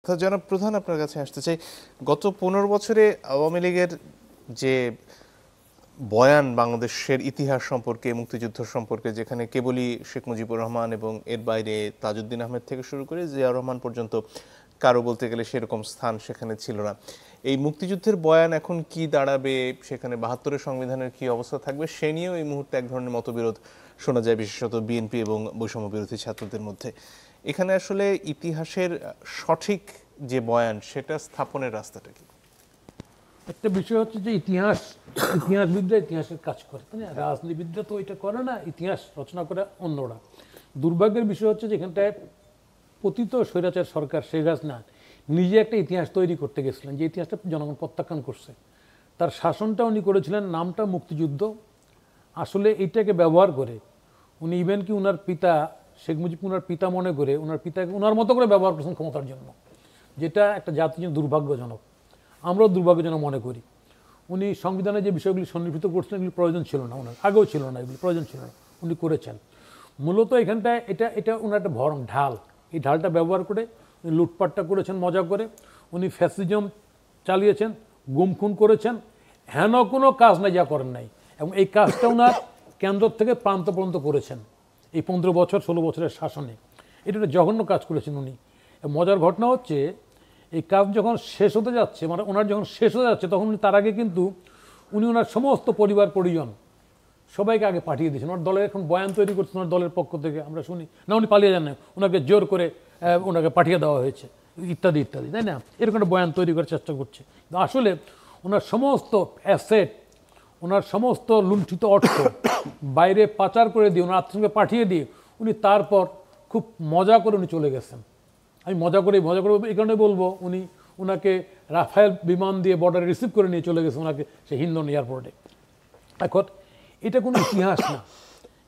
তা জনাব প্রধান, আপনার কাছে আসতে চাই, গত 15 বছরে আওয়ামী লীগের যে বয়ান বাংলাদেশের ইতিহাস সম্পর্কে, মুক্তিযুদ্ধ সম্পর্কে, যেখানে কেবলই শেখ মুজিবুর রহমান এবং এর বাইরে তাজউদ্দিন আহমেদ থেকে শুরু করে জিয়াউর রহমান পর্যন্ত কারো বলতে গেলে সেরকম স্থান সেখানে ছিল না। এই মুক্তিযুদ্ধের বয়ান এখন কি দাঁড়াবে, সেখানে 72-এর সংবিধানের কি অবস্থা থাকবে, সে নিয়েও এই মুহূর্তে এক ধরনের মতবিরোধ শোনা যায়, বিশেষত বিএনপি এবং বৈষম্য বিরোধী ছাত্রদের মধ্যে। এখানে আসলে ইতিহাসের সঠিক যে বয়ান, সেটা স্থাপনের রাস্তাটা কি? একটা বিষয় হচ্ছে যে ইতিহাসবিদরা ইতিহাসের কাজ করে, তাই না? রাজনীতিবিদরা তো এটা করে না, ইতিহাস রচনা করে অন্যরা। দুর্ভাগ্যের বিষয় হচ্ছে যে এখানটায় পতিত স্বৈরাচার সরকার শেখ হাসিনা নিজে একটা ইতিহাস তৈরি করতে গেছিলেন, যে ইতিহাসটা জনগণ প্রত্যাখ্যান করছে। তার শাসনটা উনি করেছিলেন, নামটা মুক্তিযুদ্ধ। আসলে এইটাকে ব্যবহার করে উনি ইভেন কি উনার পিতা শেখ মুজিব উনার পিতা মনে করে উনার পিতাকে উনার মতো করে ব্যবহার করছেন ক্ষমতার জন্য, যেটা একটা জাতির জন্য দুর্ভাগ্যজনক। আমরাও দুর্ভাগ্যজনক মনে করি। উনি সংবিধানে যে বিষয়গুলি সন্নিবেশিত করছেন এগুলি প্রয়োজন ছিল না, ওনার আগেও ছিল না, এগুলি প্রয়োজন ছিল না, উনি করেছেন। মূলত এখানটায় এটা ওনার একটা ভরং ঢাল, এই ঢালটা ব্যবহার করে উনি লুটপাটটা করেছেন মজা করে, উনি ফ্যাসিজম চালিয়েছেন, গুম খুন করেছেন, হেন কোনো কাজ নাই যা করেন নাই। এবং এই কাজটা ওনার কেন্দ্র থেকে প্রান্ত পর্যন্ত করেছেন এই 15 বছর 16 বছরের শাসনে। এটা একটা জঘন্য কাজ করেছেন উনি। মজার ঘটনা হচ্ছে এই কাজ যখন শেষ হতে যাচ্ছে, মানে ওনার যখন শেষ হতে যাচ্ছে, তখন উনি তার আগে কিন্তু উনি ওনার সমস্ত পরিবার পরিজন সবাইকে আগে পাঠিয়ে দিয়েছেন। ওনার দলের এখন বয়ান তৈরি করছেন ওনার দলের পক্ষ থেকে, আমরা শুনি না উনি পালিয়ে যান না, ওনাকে জোর করে ওনাকে পাঠিয়ে দেওয়া হয়েছে ইত্যাদি ইত্যাদি, তাই না? এরকম একটা বয়ান তৈরি করার চেষ্টা করছে। আসলে ওনার সমস্ত অ্যাসেট, ওনার সমস্ত লুণ্ঠিত অর্থ বাইরে পাচার করে দিয়ে ওনার আত্মীয়কে পাঠিয়ে দিয়ে উনি তারপর খুব মজা করে উনি চলে গেছেন। আমি মজা করে এই কারণে বলবো, ওনাকে রাফায়েল বিমান দিয়ে বর্ডারে রিসিভ করে নিয়ে চলে গেছে ওনাকে সে হিন্দন এয়ারপোর্টে। এখন এটা কোনো ইতিহাস না,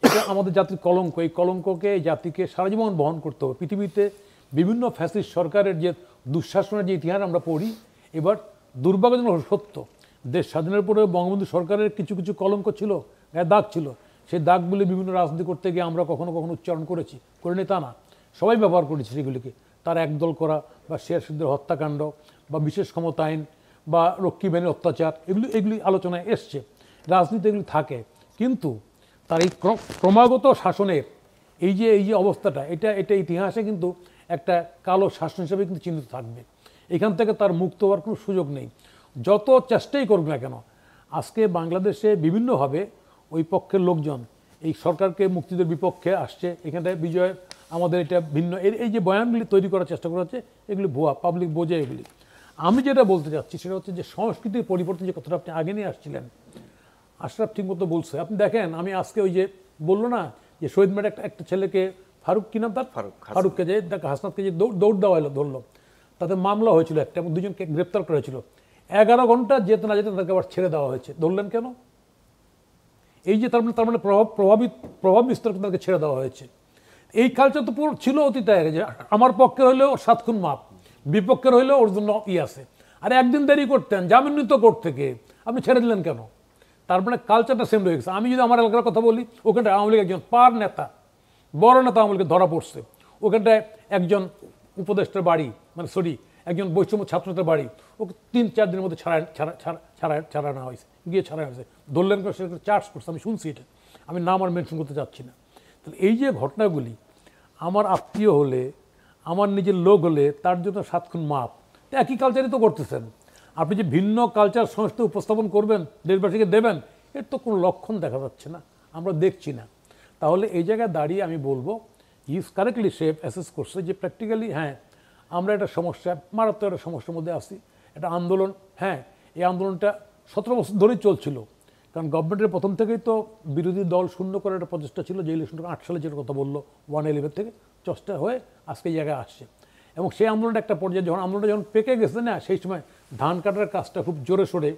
এটা আমাদের জাতির কলঙ্ক। এই কলঙ্ককে জাতিকে সারা জীবন বহন করতে হবে। পৃথিবীতে বিভিন্ন ফ্যাসিস্ট সরকারের যে দুঃশাসনের যে ইতিহাস আমরা পড়ি, এবার দুর্ভাগ্যজনক সত্য, দেশ স্বাধীনের পরে বঙ্গবন্ধু সরকারের কিছু কিছু কলঙ্ক ছিল, গায়ে দাগ ছিল। সেই দাগগুলি বিভিন্ন রাজনীতি করতে গিয়ে আমরা কখনো কখনো উচ্চারণ করিনি তা না, সবাই ব্যবহার করেছি সেগুলিকে। তার একদল করা বা শেয়ার সিদ্ধের হত্যাকাণ্ড বা বিশেষ ক্ষমতা আইন বা রক্ষী বাহিনীর অত্যাচার, এগুলি আলোচনায় এসছে, রাজনীতি এগুলি থাকে। কিন্তু তার এই ক্রমাগত শাসনের এই যে অবস্থাটা, এটা ইতিহাসে কিন্তু একটা কালো শাসন হিসেবে কিন্তু চিহ্নিত থাকবে। এখান থেকে তার মুক্ত হওয়ার কোনো সুযোগ নেই, যত চেষ্টাই করুক না কেন। আজকে বাংলাদেশে বিভিন্নভাবে ওই পক্ষের লোকজন এই সরকারকে মুক্তিদের বিপক্ষে আসছে। এখানটায় বিজয় আমাদের এটা ভিন্ন, এই যে বয়ানগুলি তৈরি করার চেষ্টা করা হচ্ছে, এগুলি ভুয়া, পাবলিক বোঝে এগুলি। আমি যেটা বলতে চাচ্ছি সেটা হচ্ছে যে সংস্কৃতির পরিবর্তন যে কথাটা আপনি আগে নিয়ে আসছিলেন, আশরাফ ঠিকমতো বলছে। আপনি দেখেন, আমি আজকে ওই যে বললো না যে শহীদ মিনারে একটা ছেলেকে ফারুক, কি নাম তার, ফারুককে যে হাসনাতকে যে দৌড় দেওয়া হলো, ধরলো, তাতে মামলা হয়েছিল একটা এবং দুজনকে গ্রেপ্তার করা হয়েছিল। 11 ঘন্টা যেতে না যেতে তাদেরকে আবার ছেড়ে দেওয়া হয়েছে। ধরলেন কেন? এই যে তার মানে প্রভাব বিস্তার করে তাদেরকে ছেড়ে দেওয়া হয়েছে। এই কালচার তো পুরো ছিল অতীতে, যে আমার পক্ষের হইলেও 7 খুন মাপ, বিপক্ষের হইলেও ওর জন্য আছে। আর একদিন দেরি করতেন, জামিন নিত কোর্ট থেকে, আপনি ছেড়ে দিলেন কেন? তার মানে কালচারটা সেম রয়ে গেছে। আমি যদি আমার এলাকার কথা বলি, ওখানটায় আওয়ামী লীগ একজন পার নেতা, বড় নেতা আওয়ামী লীগে ধরা পড়ছে। ওখানটায় একজন উপদেষ্টার বাড়ি, মানে একজন বৈষম্য ছাত্রদের বাড়ি, ওকে 3-4 দিনের মধ্যে ছাড়ানো হয়েছে, গিয়ে ছাড়া হয়েছে। ধরলেন করে সেটা চার্জ করছে, আমি শুনছি এটা, আমি নাম আর মেনশন করতে চাচ্ছি না। তাহলে এই যে ঘটনাগুলি, আমার আত্মীয় হলে, আমার নিজের লোক হলে তার জন্য 7 খুন মাপ, একই কালচারই তো করতেছেন। আপনি যে ভিন্ন কালচার সংস্কৃতি উপস্থাপন করবেন, দেশবাসীকে দেবেন, এর তো কোনো লক্ষণ দেখা যাচ্ছে না, আমরা দেখছি না। তাহলে এই জায়গায় দাঁড়িয়ে আমি বলবো, ইজ কারেক্টলি সে অ্যাসেস করছে যে প্র্যাকটিক্যালি হ্যাঁ, আমরা একটা সমস্যা, মারাত্মক একটা সমস্যার মধ্যে আসি। একটা আন্দোলন, হ্যাঁ, এই আন্দোলনটা 17 বছর ধরেই চলছিল, কারণ গভর্নমেন্টের প্রথম থেকেই তো বিরোধী দল শূন্য করার একটা প্রচেষ্টা ছিল, যে ইলেকশনটা 8 সালে যেটা কথা বললো 111 থেকে চেষ্টা হয়ে আজকে এই জায়গায় আসছে। এবং সেই আন্দোলনটা একটা পর্যায়ে আন্দোলনটা যখন পেকে গেছে না, সেই সময় ধান কাটার কাজটা খুব জোরে সোরে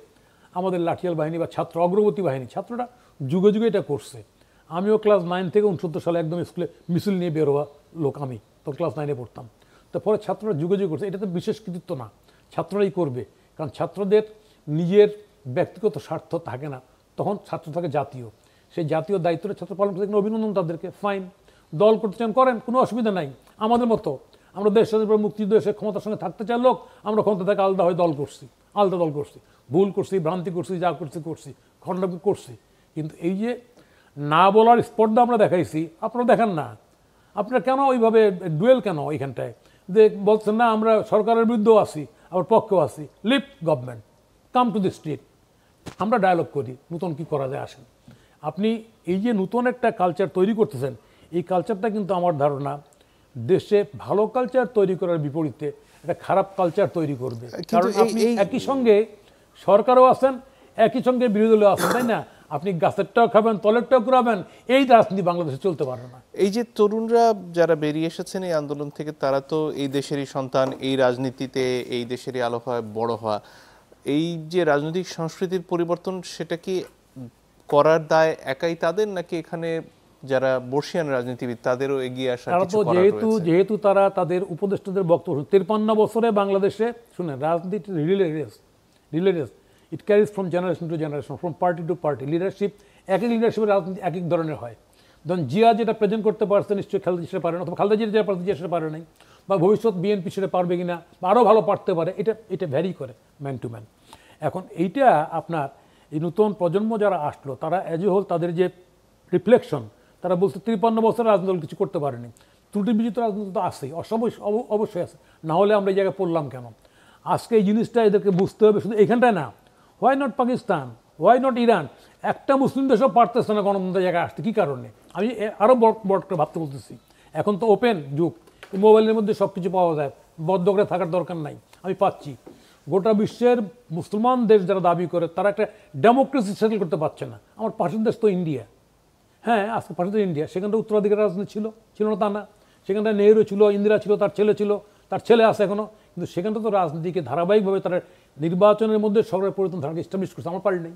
আমাদের লাঠিয়াল বাহিনী বা ছাত্র অগ্রগতি বাহিনী, ছাত্ররা যুগে যুগে এটা করছে। আমিও ক্লাস 9 থেকে 69 সালে একদম স্কুলে মিছিল নিয়ে বের হওয়া লোক, আমি তো ক্লাস 9-এ পড়তাম। তো পরে ছাত্ররা যুগে যুগে করছে, এটা তো বিশেষ কৃতিত্ব না, ছাত্ররাই করবে। কারণ ছাত্রদের নিজের ব্যক্তিগত স্বার্থ থাকে না, তখন ছাত্র থাকে জাতীয়, সেই জাতীয় দায়িত্বটা ছাত্র পালন করতে, অভিনন্দন তাদেরকে, ফাইন। দল করতে চান করেন, কোনো অসুবিধা নাই। আমাদের মতো আমরা দেশ স্বাধীনের পর মুক্তিযুদ্ধ এসে ক্ষমতার সঙ্গে থাকতে চাই লোক, আমরা ক্ষমতা থেকে আলাদা হয়ে দল করছি, আলাদা দল করছি, ভুল করছি, ভ্রান্তি করছি, যা করছি খণ্ডন করছি। কিন্তু এই যে না বলার স্পর্ধা আমরা দেখাইছি, আপনারা দেখান না। আপনারা কেন ওইভাবে ডুয়েল কেন এইখানটায় যে বলছেন না আমরা সরকারের বিরুদ্ধেও আছি আবার পক্ষেও আছি, live government, come to the street, আমরা ডায়ালগ করি, নতুন কি করা যায় আসেন। আপনি এই যে নতুন একটা কালচার তৈরি করতেছেন, এই কালচারটা কিন্তু আমার ধারণা দেশে ভালো কালচার তৈরি করার বিপরীতে একটা খারাপ কালচার তৈরি করবে। কারণ আপনি একই সঙ্গে সরকারও আছেন, একই সঙ্গে বিরোধী দলও আছেন, তাই না? আপনি গাছেরটাও খাবেন, তলেরটাও ঘুরাবেন, এই রাজনীতি বাংলাদেশে চলতে পারে না। এই যে তরুণরা যারা বেরিয়ে এসেছেন এই আন্দোলন থেকে, তারা তো এই দেশেরই সন্তান, এই রাজনীতিতে এই দেশেরই আলো হয় বড় হওয়া। এই যে রাজনৈতিক সংস্কৃতির পরিবর্তন, সেটা কি করার দায় একাই তাদের, নাকি এখানে যারা বর্ষিয়ান রাজনীতিবিদ তাদেরও এগিয়ে আসার তারা কিছু তো করার রয়েছে? যেহেতু তারা তাদের উপদেষ্টাদের বক্তব্য 53 বছরে বাংলাদেশে শুনে রাজনীতি relay race, it carries from generation to generation, from party to party. Leadership, এক লিডারশিপের রাজনীতি এক এক ধরনের হয়। ধরুন জিয়া যেটা প্রেজেন্ট করতে পারছে নিশ্চয়ই খালেদা সেটা পারে না, অথবা খালেদা যেটা পারছে সেটা পারে নাই, বা ভবিষ্যৎ বিএনপি সেটা পারবে কিনা, বা আরও ভালো পারতে পারে, এটা ভ্যারি করে ম্যান টু ম্যান। এখন এইটা আপনার এই নতুন প্রজন্ম যারা আসলো, তারা অ্যাজ এ হোল তাদের যে রিফ্লেকশন, তারা বলছে 53 বছর রাজনীতি দল কিছু করতে পারেনি। ত্রুটি বিজিত রাজনীতি তো আসেই, অবশ্যই আছে, না হলে আমরা এই জায়গায় পড়লাম কেন? আজকে এই জিনিসটা এদেরকে বুঝতে হবে, শুধু এখানটায় না। Why not Pakistan, why not Iran? একটা মুসলিম দেশও পারতেছে না গণতন্ত্রের জায়গায় আসতে, কী কারণে? আমি আরও বড় করে ভাবতে বলতেছি। এখন তো ওপেন যুগ, মোবাইলের মধ্যে সব কিছু পাওয়া যায়, বদ্ধ করে থাকার দরকার নাই। আমি পাচ্ছি গোটা বিশ্বের মুসলমান দেশ যারা দাবি করে, তারা একটা ডেমোক্রেসি সেটেল করতে পারছে না। আমার পাশের দেশ তো ইন্ডিয়া, হ্যাঁ আজকে পাশের দেশ ইন্ডিয়া, সেখানটা উত্তরাধিকার রাজনীতি ছিল না তা না, সেখানটা নেহরু ছিল, ইন্দিরা ছিল, তার ছেলে আছে এখনও, কিন্তু সেখানটা তো রাজনীতিকে ধারাবাহিকভাবে তারা নির্বাচনের মধ্যে সরকারের পরিবর্তন ধারাকে এস্টাবলিশ করছে। আমরা পারি নাই।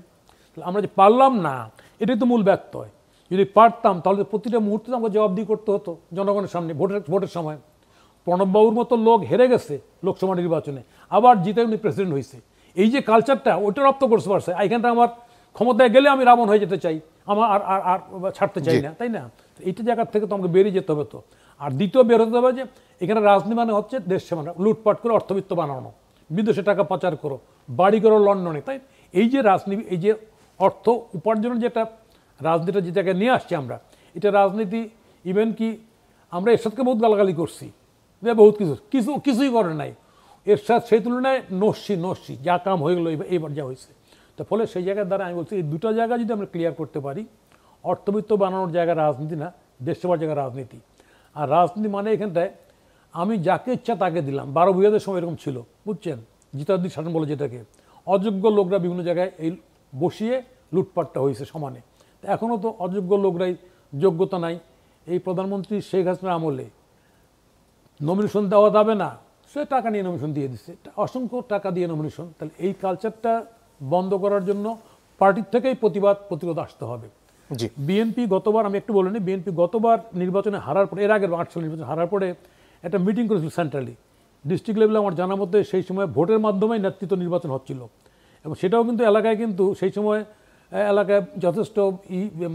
আমরা যে পারলাম না, এটাই তো মূল ব্যত্যয়। যদি পারতাম তাহলে প্রতিটা মুহূর্তে আমরা জবাবদিহি করতে হতো জনগণের সামনে। ভোটের সময় প্রণববাবুর মতো লোক হেরে গেছে লোকসভা নির্বাচনে, আবার জিতে উনি প্রেসিডেন্ট হয়েছে। এই যে কালচারটা, ওইটা রপ্ত করতে পারছে। এখানটা আমার ক্ষমতায় গেলে আমি রাবণ হয়ে যেতে চাই, আমার আর ছাড়তে চাই না, তাই না? এইটা জায়গার থেকে তো আমাকে বেরিয়ে যেতে হবে। তো আর দ্বিতীয় বের হতে হবে যে এখানে রাজনীতি মানে হচ্ছে দেশ সেবা, লুটপাট করে অর্থবিত্ত বানানো, বিদেশে টাকা পাচার করো, বাড়ি করো লন্ডনে। তাই এই যে রাজনীতি, এই যে অর্থ উপার্জনের যেটা রাজনীতিটা যে জায়গায় নিয়ে আসছি আমরা, এটা রাজনীতি ইভেন কি আমরা এরশাদকে বহুত গালাগালি করছি, বহুত কিছুই করে নাই। এরশাদ সেই তুলনায় নস্যি যা কাম হয়ে গেলো এইবার যা হয়েছে। তো ফলে সেই জায়গার দ্বারা আমি বলছি এই দুটো জায়গা যদি আমরা ক্লিয়ার করতে পারি, অর্থবিত্ত বানানোর জায়গা রাজনীতি না, দেশ সেবার জায়গা রাজনীতি। আর রাজনীতি মানে এখানটায় আমি যাকে ইচ্ছা তাকে দিলাম। 12 ভূঁইয়াদের সময় এরকম ছিল, বুঝছেন, জিতাদি শাসন বলে যেটাকে, অযোগ্য লোকরা বিভিন্ন জায়গায় এই বসিয়ে লুটপাটটা হয়েছে সমানে। এখনও তো অযোগ্য লোকরাই, যোগ্যতা নাই। এই প্রধানমন্ত্রী শেখ হাসিনার আমলে নমিনেশন দেওয়া যাবে না, সে টাকা নিয়ে নমিনেশন দিয়ে দিচ্ছে, অসংখ্য টাকা দিয়ে নমিনেশন। তাহলে এই কালচারটা বন্ধ করার জন্য পার্টির থেকেই প্রতিরোধ আসতে হবে। বিএনপি গতবার, আমি একটু বলিনি, বিএনপি গতবার নির্বাচনে হারার পরে, এর আগের 8 সাল নির্বাচনে হারার পরে একটা মিটিং করেছিল সেন্ট্রালি, ডিস্ট্রিক্ট লেভেলে। আমার জানার মধ্যে সেই সময় ভোটের মাধ্যমেই নেতৃত্ব নির্বাচন হচ্ছিল, এবং সেটাও কিন্তু এলাকায়, কিন্তু সেই সময় এলাকায় যথেষ্ট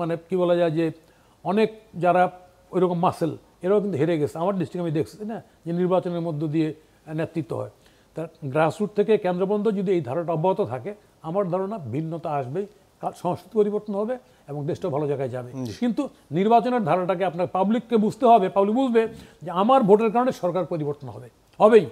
মানে কি বলা যায় যে অনেক যারা ওইরকম মাসেল, এরাও কিন্তু হেরে গেছে। আমার ডিস্ট্রিক্টে আমি দেখছি না যে নির্বাচনের মধ্য দিয়ে নেতৃত্ব হয়। তার গ্রাসরুট থেকে কেন্দ্র পর্যন্ত যদি এই ধারাটা অব্যাহত থাকে, আমার ধারণা ভিন্নতা আসবেই, সংস্কৃতি পরিবর্তন হবে এবং দেশটা ভালো জায়গায় যাবে। কিন্তু নির্বাচনের ধারাটাকে আপনার পাবলিককে বুঝতে হবে, পাবলিক বুঝবে যে আমার ভোটের কারণে সরকার পরিবর্তন হবেই।